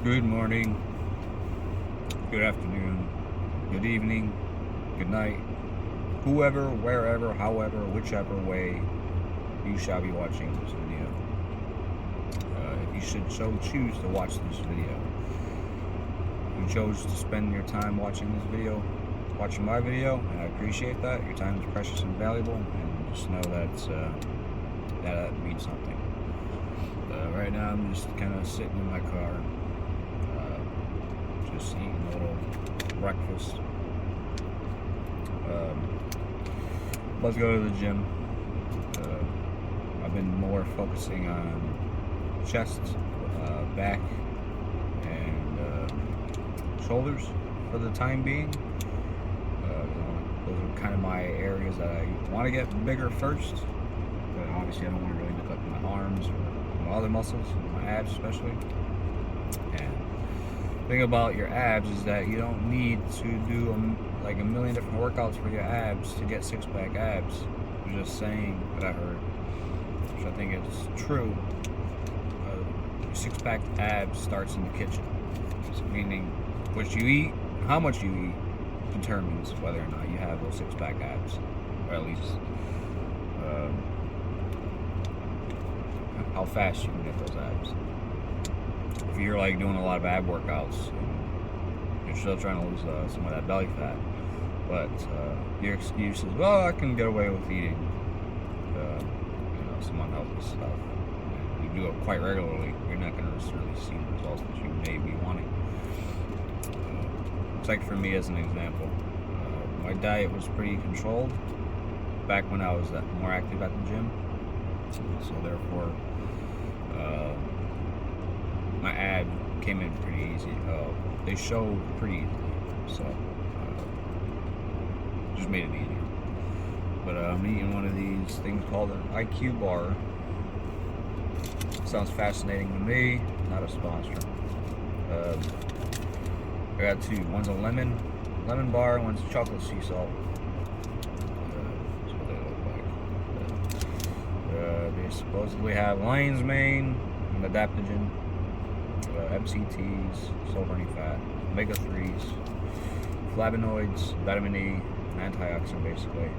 Good morning, good afternoon, good evening, good night, whoever, wherever, however, whichever way you shall be watching this video. If you should so choose to watch this video, you chose to spend your time watching this video, watching my video, and I appreciate that. Your time is precious and valuable, and just know that means something. Right now I'm just kind of sitting in my car, just eating a little breakfast. Let's go to the gym. I've been more focusing on chest, back, and shoulders for the time being. Those are kind of my areas that I want to get bigger first, but obviously I don't want to really neglect my arms or my other muscles, my abs especially. And the thing about your abs is that you don't need to do like a million different workouts for your abs to get six-pack abs. I'm just saying what I heard, which I think is true. Your six-pack abs starts in the kitchen. So meaning what you eat, how much you eat, determines whether or not you have those six-pack abs, or at least how fast you can get those abs. If you're like doing a lot of ab workouts and you're still trying to lose some of that belly fat, but your excuse is, well, I can get away with eating some unhealthy stuff, and you do it quite regularly, you're not going to necessarily see the results that you may be wanting. It's like for me, as an example, my diet was pretty controlled back when I was more active at the gym, so therefore my ab came in pretty easy. They showed pretty easily, so just made it easier. But I'm eating one of these things called an IQ bar. Sounds fascinating to me. Not a sponsor. I got two. One's a lemon bar. One's chocolate sea salt. That's what they look like. They supposedly have lion's mane, and adaptogen, MCTs, soul burning fat, omega-3s, flavonoids, vitamin E, an antioxidant basically,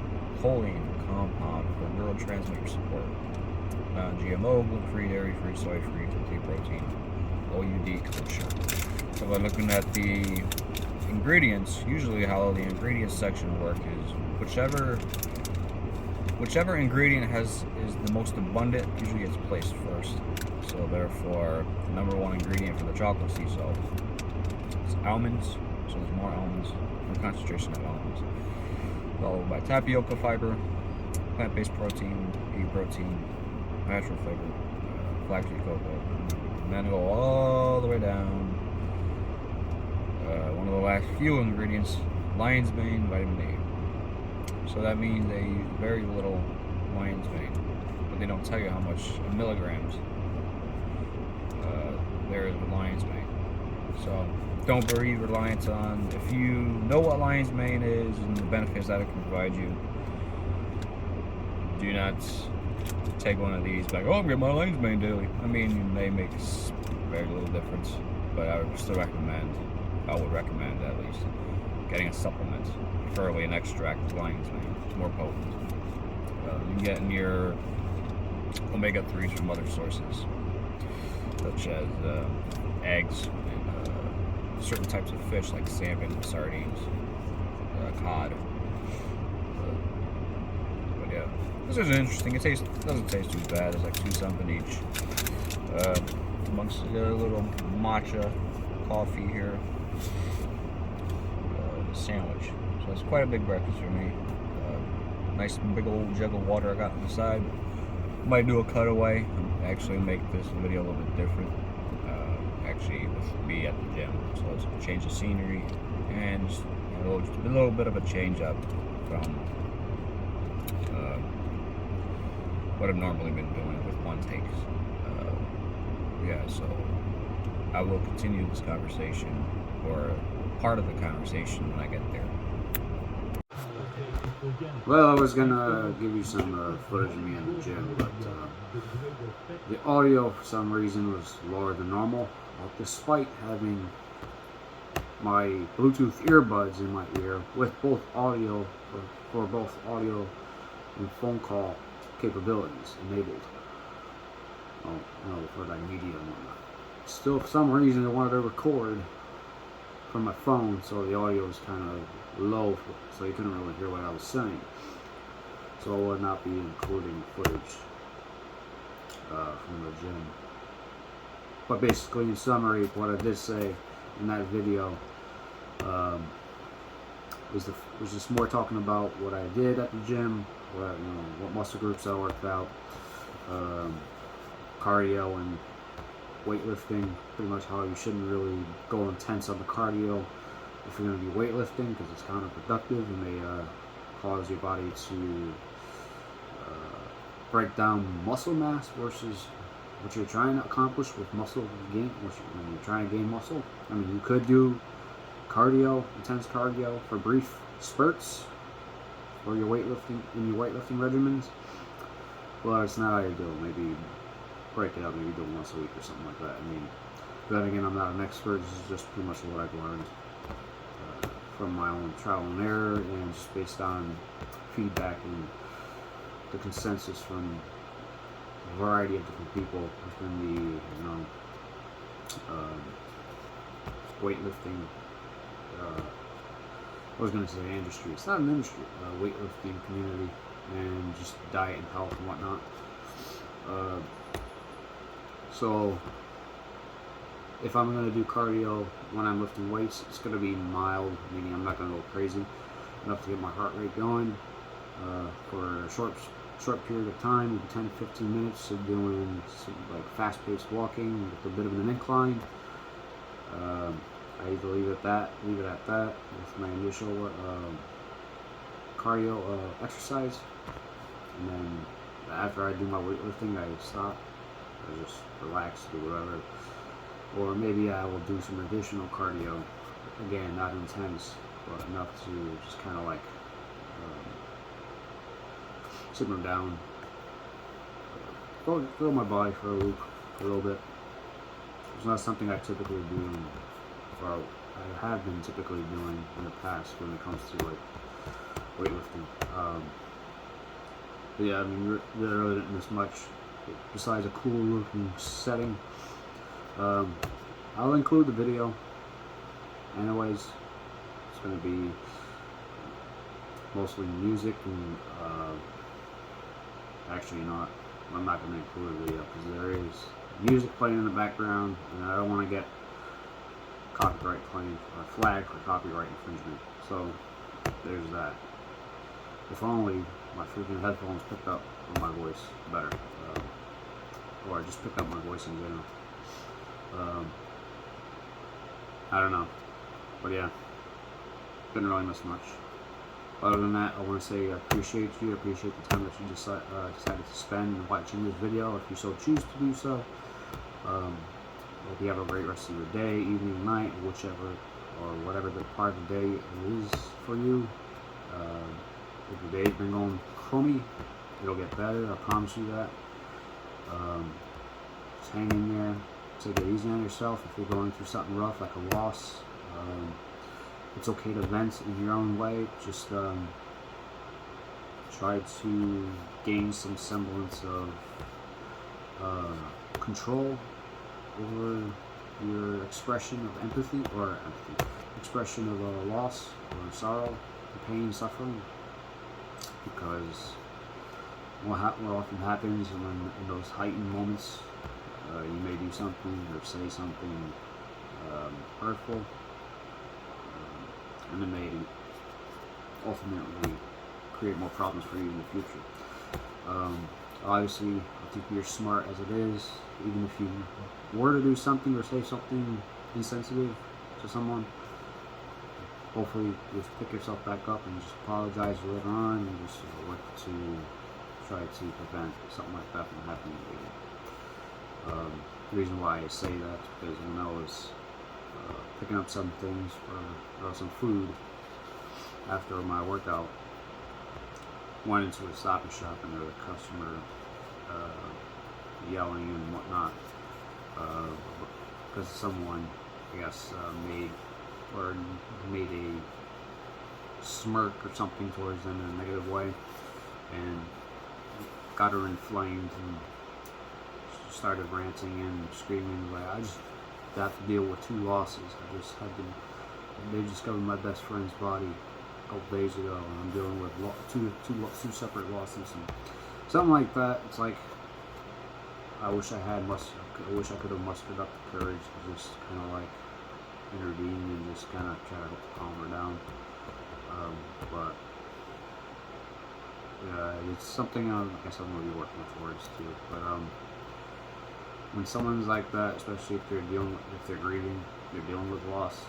choline compound for neurotransmitter support, non-GMO, gluten-free, dairy-free, soy-free, complete protein, OUD kosher. So by looking at the ingredients, usually how the ingredients section work is whichever ingredient is the most abundant usually gets placed first. So therefore, the number one ingredient for the chocolate sea salt is almonds. So there's more almonds, more concentration of almonds. Followed by tapioca fiber, plant-based protein, pea protein, natural flavor, flaxseed cocoa, and then go all the way down. One of the last few ingredients, lion's mane, vitamin E. So that means they use very little lion's mane, but they don't tell you how much in milligrams there is with lion's mane. So don't be reliant on, if you know what lion's mane is and the benefits that it can provide you, do not take one of these like, oh, I'm getting my lion's mane daily. I mean, it may make very little difference, but I would recommend at least getting a supplement, preferably an extract of lion's mane. It's more potent. You can get your omega-3s from other sources, such as eggs and certain types of fish like salmon, sardines, cod. But yeah, this is interesting. It doesn't taste too bad. It's like $2 something each. Amongst the little matcha coffee here, sandwich. So it's quite a big breakfast for me. Nice big old jug of water I got on the side. Might do a cutaway and actually make this video a little bit different. Actually, with me at the gym, so it's a change of scenery and just a little bit of a change up from what I've normally been doing with one take. Yeah, so I will continue this conversation, or part of the conversation, when I get there. Well, I was gonna give you some footage of me in the gym, but the audio for some reason was lower than normal. despite having my Bluetooth earbuds in my ear with both audio, for both audio and phone call capabilities enabled, for like media and whatnot. Still, for some reason, I wanted to record from my phone, so the audio was kind of low, so you couldn't really hear what I was saying. So I would not be including footage from the gym. But basically, in summary, what I did say in that video was just more talking about what I did at the gym, what muscle groups I worked out, cardio and weightlifting. Pretty much how you shouldn't really go intense on the cardio if you're going to be weightlifting, because it's counterproductive and may cause your body to break down muscle mass versus what you're trying to accomplish with muscle gain. When you're trying to gain muscle, I mean, you could do cardio, intense cardio for brief spurts for your weightlifting regimens, but it's not how you do it. Maybe break it up, maybe do it once a week or something like that. I mean, then again, I'm not an expert. This is just pretty much what I've learned from my own trial and error, and just based on feedback and the consensus from a variety of different people within the weightlifting. I was going to say industry. It's not an industry. Weightlifting community and just diet and health and whatnot. So if I'm going to do cardio when I'm lifting weights, it's going to be mild, meaning I'm not going to go crazy, enough to get my heart rate going for a short period of time, maybe 10 to 15 minutes of doing some like fast-paced walking with a bit of an incline. I either leave it at that with my initial cardio exercise, and then after I do my weightlifting, I stop. I just relax, do whatever. Or maybe I will do some additional cardio. Again, not intense, but enough to just kind of like simmer down, throw my body for a loop for a little bit. It's not something I typically do, or I have been typically doing in the past when it comes to like weightlifting. But yeah, I mean, there really didn't miss much besides a cool looking setting. I'll include the video anyways. It's going to be mostly music and actually not. I'm not going to include a video because there is music playing in the background, and I don't want to get copyright claim or flag for copyright infringement. So there's that. If only my freaking headphones picked up on my voice better, or just picked up my voice in general. I don't know, but yeah, didn't really miss much. Other than that, I want to say I appreciate you. I appreciate the time that you decided to spend watching this video, if you so choose to do so. Hope you have a great rest of your day, evening, night, whichever or whatever the part of the day it is for you. If your day's been going crummy, it'll get better. I promise you that. Just hang in there. Take it easy on yourself. If you're going through something rough, like a loss, it's okay to vent in your own way. Just try to gain some semblance of control over your expression of empathy, expression of a loss or sorrow, pain, suffering, because what often happens in those heightened moments, you may do something or say something hurtful, and it may ultimately create more problems for you in the future. Obviously, I think you're smart as it is. Even if you were to do something or say something insensitive to someone, hopefully you just pick yourself back up and just apologize later on, and just work to try to prevent something like that from happening again. The reason why I say that is because when I was picking up some things or some food after my workout, went into a Stop and Shop, and there was a customer yelling and whatnot because someone, I guess, made a smirk or something towards them in a negative way, and got her inflamed and started ranting and screaming like, I just got to deal with 2 losses. They discovered my best friend's body a couple days ago, and I'm dealing with two separate losses and something like that. It's like, I wish I could have mustered up the courage to just kind of like intervene and just kind of try to calm her down. But yeah, it's something I guess I'm going to be working towards too. But when someone's like that, especially if they're grieving, they're dealing with loss,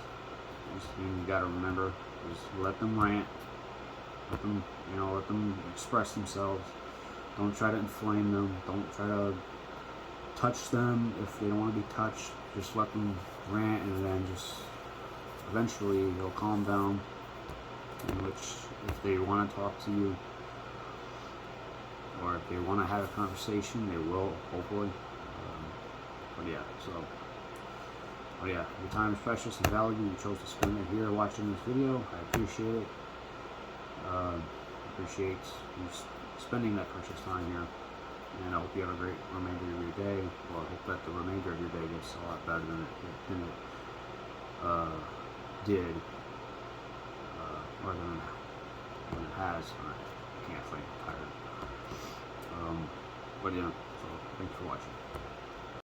you got to remember, just let them rant, let them express themselves. Don't try to inflame them. Don't try to touch them if they don't want to be touched. Just let them rant, and then just eventually they'll calm down. In which, if they want to talk to you, or if they want to have a conversation, they will, hopefully. But yeah, your time is precious and valuable. You chose to spend it here watching this video. I appreciate it. Appreciate you spending that precious time here. And I hope you have a great remainder of your day. Well, I hope that the remainder of your day gets a lot better than it did, or than it has. I can't think. I'm tired. But yeah, so thanks for watching.